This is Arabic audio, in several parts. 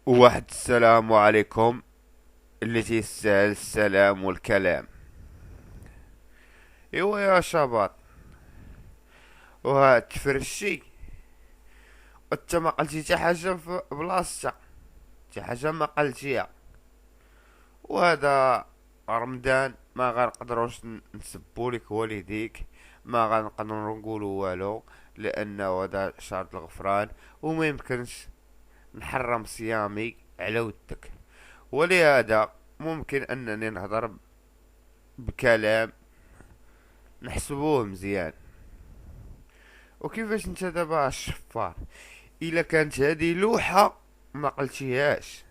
واحد السلام عليكم. اللي تيستاهل السلام والكلام. ايوا يا شباب، وها تفرشي وانت ما قلتي حتى حاجه في بلاصتها، حتى حاجه ما قلتيها. وهذا رمضان ما غنقدروش نسبوا لك والديك، ما غنقدروا نقولوا والو، لانه هذا شهر الغفران وما يمكنش نحرم صيامي على ودك. ولهذا ممكن انني نهضر بكلام نحسبوه مزيان. وكيفاش انت دابا الشفار؟ الا كانت هذه لوحة ما قلتيهاش،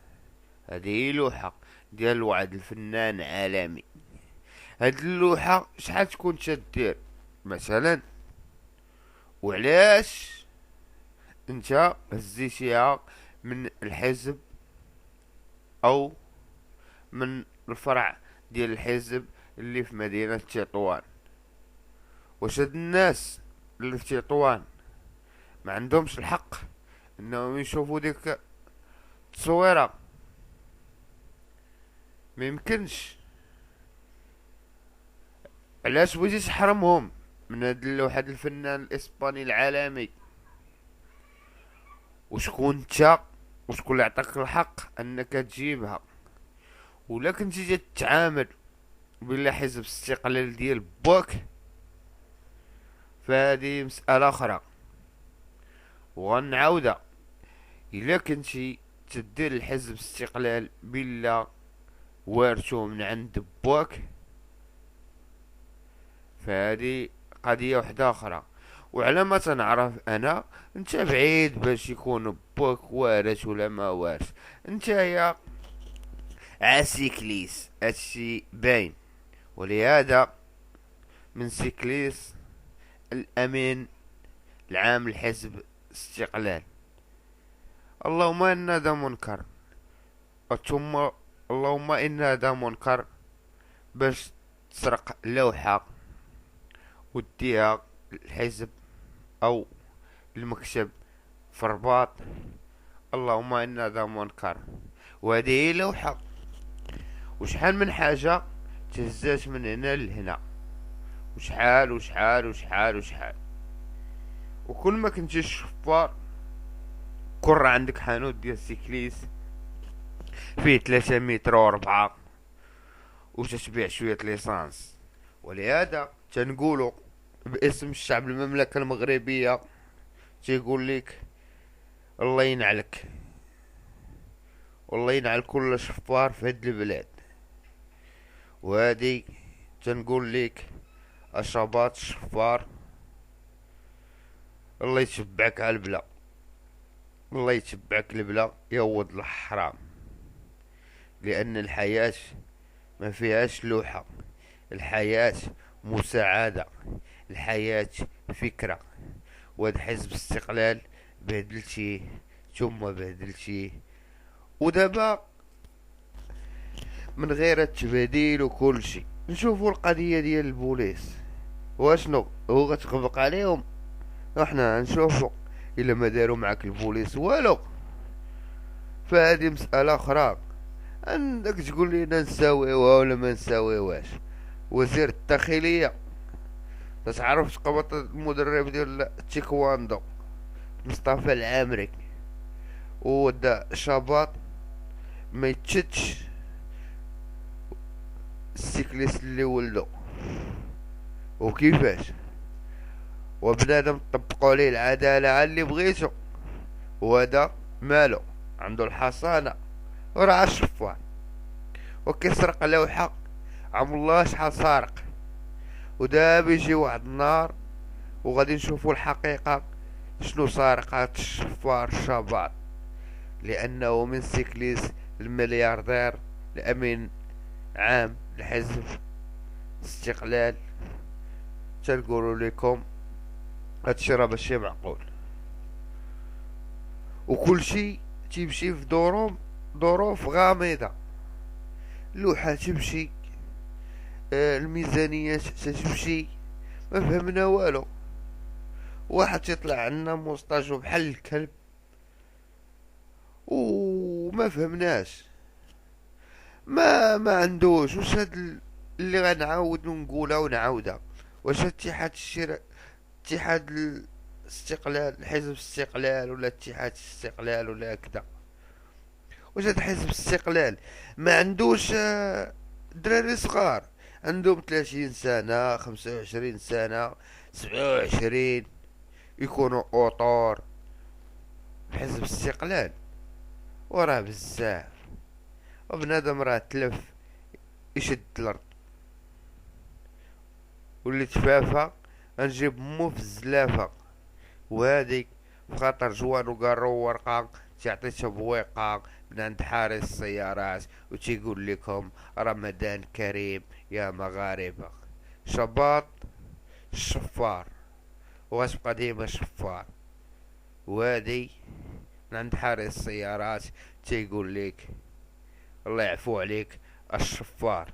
هذه لوحة ديال واحد الفنان عالمي، هاد اللوحة شحال تكون تدير مثلا؟ وعلاش انت هزيتيها من الحزب او من الفرع ديال الحزب اللي في مدينة تطوان؟ واش هاد الناس اللي في تطوان ما عندهمش الحق انهم يشوفوا ديك التصويرة؟ ما يمكنش. علاش بغيتي تحرمهم من هاد واحد الفنان الاسباني العالمي؟ وشكون انت؟ وشكون اللي عطاك الحق انك تجيبها؟ ولا كنتي تتعامل بلا حزب استقلال ديال باك، فهذه مسألة أخرى وغنعاودها. إلا كنتي تدير الحزب استقلال بلا وارثو من عند باك، فهذه قضية وحدة أخرى. وعلى ما تنعرف أنا، انت بعيد باش يكون باك وارث ولا ما وارث. انت يا عسيكليس هادشي باين. ولهذا من سيكليس الأمين العام لحزب استقلال، اللهم إن هذا منكر، ثم اللهم إن هذا منكر باش تسرق لوحة وديها الحزب أو المكتب في الرباط. اللهم إن هذا منكر. وهذه هي لوحة، وشحال من حاجة تهزات من هنا لهنا، وشحال وشحال وشحال وشحال. وكل ما كنتي شفار كون عندك حانوت ديال السيكليس فيه 3 متر و4 وتتبيع شوية ليسانس. ولهذا تنقولوا باسم الشعب المملكة المغربية، تيقول لك الله ينعلك، والله ينعل كل شفار في هاد البلاد. وهادي تنقول لك اشربات الشفار، الله يتبعك على البلا، الله يتبعك البلا يا ولد الحرام. لان الحياة ما فيهاش لوحة، الحياة مساعدة، الحياة فكرة. وهاد حزب استقلال بهدلتيه ثم بهدلتيه، ودابا من غير التبديل وكل شيء نشوفوا القضية ديال البوليس واشنو هو غتغبق عليهم. احنا نشوفوا الا ما داروا معك البوليس والو، فهذه مسألة اخرى. عندك تقول لي نساويوها ولا ما نساويوهاش؟ وزير الداخلية تعرف تقبط المدرب ديال التيكواندو مصطفى العامري، ودا شباط ما يتشتش السيكليس اللي ولدو. وكيفاش؟ وبنادم طبقوا عليه العدالة على اللي بغيتو، وهذا مالو عنده الحصانة وراه الشفار وكيسرق لوحة عم الله شحال سارق. ودابا يجي واحد النهار وغادي نشوفوا الحقيقة شنو سارق هاد الشفار الشباط، لأنه من سيكليس الملياردير الأمين عام لحزب استقلال. تنقولوا لكم هادشي راه ماشي معقول، وكل شي تيمشي في ظروف غامضة. اللوحة تمشي، الميزانية تمشي، ما فهمنا والو. واحد تيطلع عنا موسطاجو بحال الكلب وما وما فهمناش. ما عندوش. واش هاد اللي غنعاود نقولها ونعاودها؟ واش اتحاد اتحاد الاستقلال، حزب الاستقلال، ولا اتحاد الاستقلال، ولا هكذا؟ واش هاد حزب الاستقلال ما عندوش دراري صغار عندهم 30 سنة، 25 سنة، 27، يكونوا اوطور حزب الاستقلال؟ وراه بزاف. وبنادم راه تلف يشد الارض، واللي تفافى غنجيب مو في الزلافة. وهادي بخاطر جوان وقارو ورقة تعطيته بويقة من عند حارس السيارات وتيقول لكم رمضان كريم يا مغاربة. شباط الشفار، وغتبقى ديما شفار. وهادي من عند حارس السيارات تيقول لك الله يعفو عليك الشفار،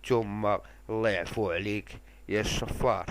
ثم الله يعفو عليك يا الشفار.